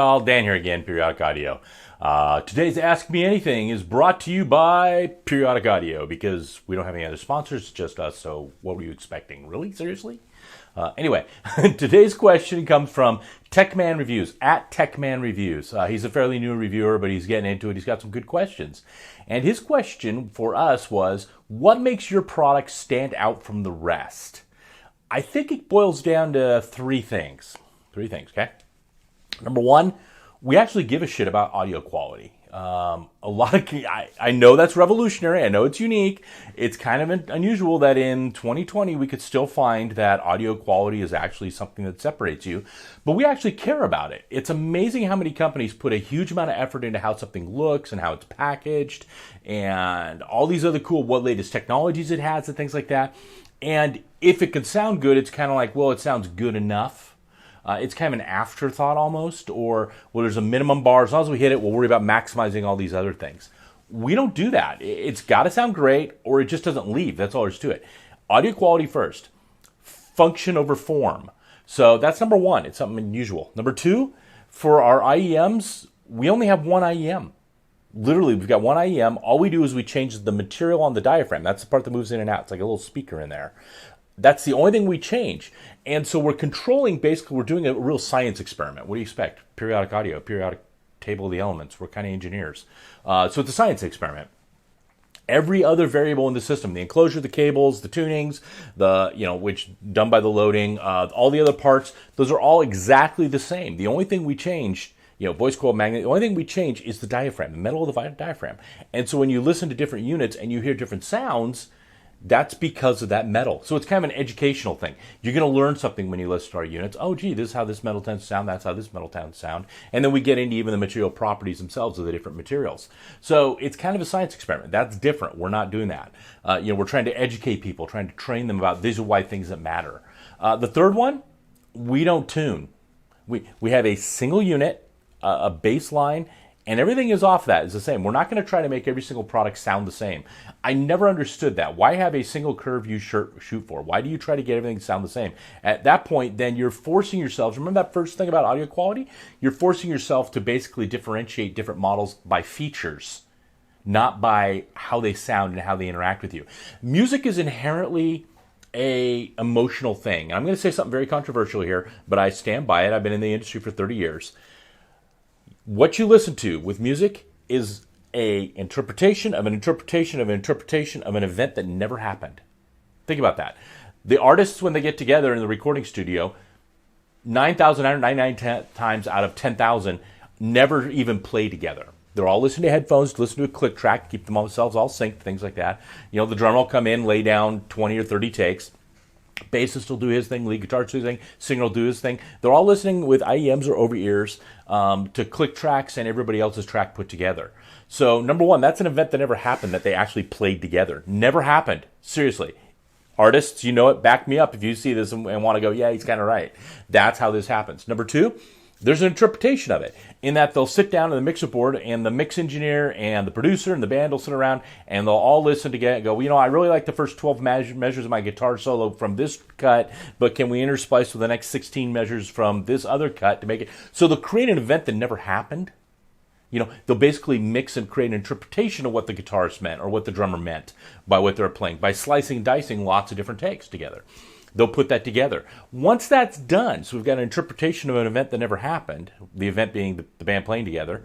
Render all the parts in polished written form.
y'all, Dan here again, Periodic Audio. Today's Ask Me Anything is brought to you by Periodic Audio because we don't have any other sponsors, just us, so what were you expecting? Really? Seriously? Anyway, today's question comes from Techman Reviews, at Techman Reviews. He's a fairly new reviewer, but he's getting into it. He's got some good questions. And his question for us was, what makes your product stand out from the rest? I think it boils down to three things. Okay? Number one, we actually give a shit about audio quality. I know that's revolutionary. I know it's unique. It's kind of unusual that in 2020 we could still find that audio quality is actually something that separates you, but we actually care about it. It's amazing how many companies put a huge amount of effort into how something looks and how it's packaged and all these other cool, what latest technologies it has and things like that. And if it can sound good, it's kind of like, well, it sounds good enough. It's kind of an afterthought almost, or, well, there's a minimum bar. As long as we hit it, we'll worry about maximizing all these other things. We don't do that. It's got to sound great, or it just doesn't leave. That's all there's to it. Audio quality first. Function over form. So that's number one. It's something unusual. Number two, for our IEMs, we only have one IEM. Literally, we've got one IEM. All we do is we change the material on the diaphragm. That's the part that moves in and out. It's like a little speaker in there. That's the only thing we change. And so we're controlling, basically, we're doing a real science experiment. What do you expect? Periodic audio, periodic table of the elements. We're kind of engineers. So it's a science experiment. Every other variable in the system, the enclosure, the cables, the tunings, which done by the loading, all the other parts, those are all exactly the same. The only thing we change, voice coil magnet, the only thing we change is the diaphragm, the metal of the diaphragm. And so when you listen to different units and you hear different sounds, that's because of that metal. So it's kind of an educational thing. You're going to learn something when you listen to our units. Oh, gee, this is how this metal tends to sound. That's how this metal tends to sound. And then we get into even the material properties themselves of the different materials. So it's kind of a science experiment. That's different. We're not doing that. We're trying to educate people, trying to train them about these are why things that matter. The third one, we don't tune. We have a single unit, a baseline, and everything is off that. It's the same. We're not going to try to make every single product sound the same. I never understood that. Why have a single curve you shoot for? Why do you try to get everything to sound the same? At that point, then you're forcing yourselves. Remember that first thing about audio quality? You're forcing yourself to basically differentiate different models by features, not by how they sound and how they interact with you. Music is inherently a emotional thing. I'm going to say something very controversial here, but I stand by it. I've been in the industry for 30 years. What you listen to with music is a interpretation of an interpretation of an interpretation of an event that never happened. Think about that. The artists, when they get together in the recording studio, 9,999 times out of 10,000 never even play together. They're all listening to headphones, listen to a click track, keep themselves all synced, things like that. The drummer will come in, lay down 20 or 30 takes. Bassist will do his thing, lead guitarist will do his thing, singer will do his thing. They're all listening with IEMs or over ears to click tracks and everybody else's track put together. So number one, that's an event that never happened, that they actually played together. Never happened. Seriously. Artists, you know it, back me up if you see this and want to go, yeah, he's kind of right. That's how this happens. Number two, there's an interpretation of it in that they'll sit down at the mixer board and the mix engineer and the producer and the band will sit around and they'll all listen together and go, I really like the first 12 measures of my guitar solo from this cut, but can we intersplice with the next 16 measures from this other cut to make it? So they'll create an event that never happened. They'll basically mix and create an interpretation of what the guitarist meant or what the drummer meant by what they're playing, by slicing and dicing lots of different takes together. They'll put that together. Once that's done, so we've got an interpretation of an event that never happened, the event being the band playing together,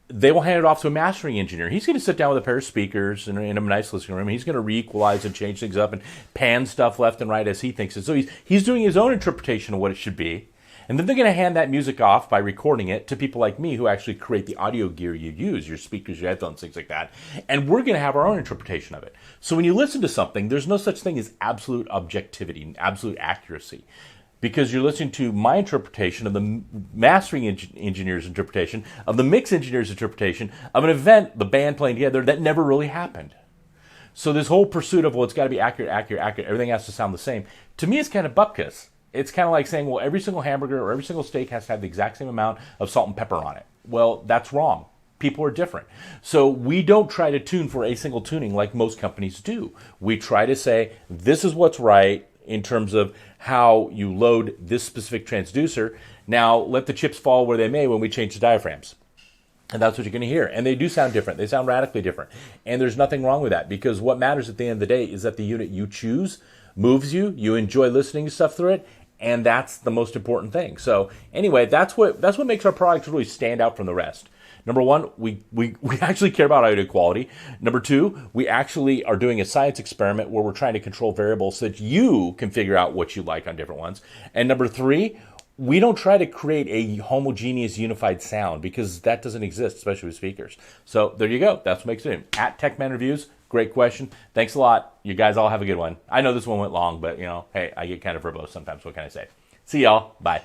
they will hand it off to a mastering engineer. He's going to sit down with a pair of speakers in a nice listening room. He's going to re-equalize and change things up and pan stuff left and right as he thinks it. So he's doing his own interpretation of what it should be. And then they're going to hand that music off by recording it to people like me who actually create the audio gear you use, your speakers, your headphones, things like that. And we're going to have our own interpretation of it. So when you listen to something, there's no such thing as absolute objectivity, absolute accuracy. Because you're listening to my interpretation of the mastering engineer's interpretation, of the mix engineer's interpretation, of an event, the band playing together, that never really happened. So this whole pursuit of, it's got to be accurate, everything has to sound the same, to me it's kind of bupkis. It's kind of like saying, well, every single hamburger or every single steak has to have the exact same amount of salt and pepper on it. Well, that's wrong. People are different. So we don't try to tune for a single tuning like most companies do. We try to say, this is what's right in terms of how you load this specific transducer. Now, let the chips fall where they may when we change the diaphragms. And that's what you're going to hear. And they do sound different. They sound radically different. And there's nothing wrong with that, because what matters at the end of the day is that the unit you choose moves you, you enjoy listening to stuff through it, and that's the most important thing. So anyway, that's what makes our products really stand out from the rest. Number one, we actually care about audio quality. Number two, we actually are doing a science experiment where we're trying to control variables so that you can figure out what you like on different ones. And number three, we don't try to create a homogeneous, unified sound, because that doesn't exist, especially with speakers. So there you go. That's what makes it. At TechMan Reviews, great question. Thanks a lot. You guys all have a good one. I know this one went long, but, hey, I get kind of verbose sometimes. What can I say? See y'all. Bye.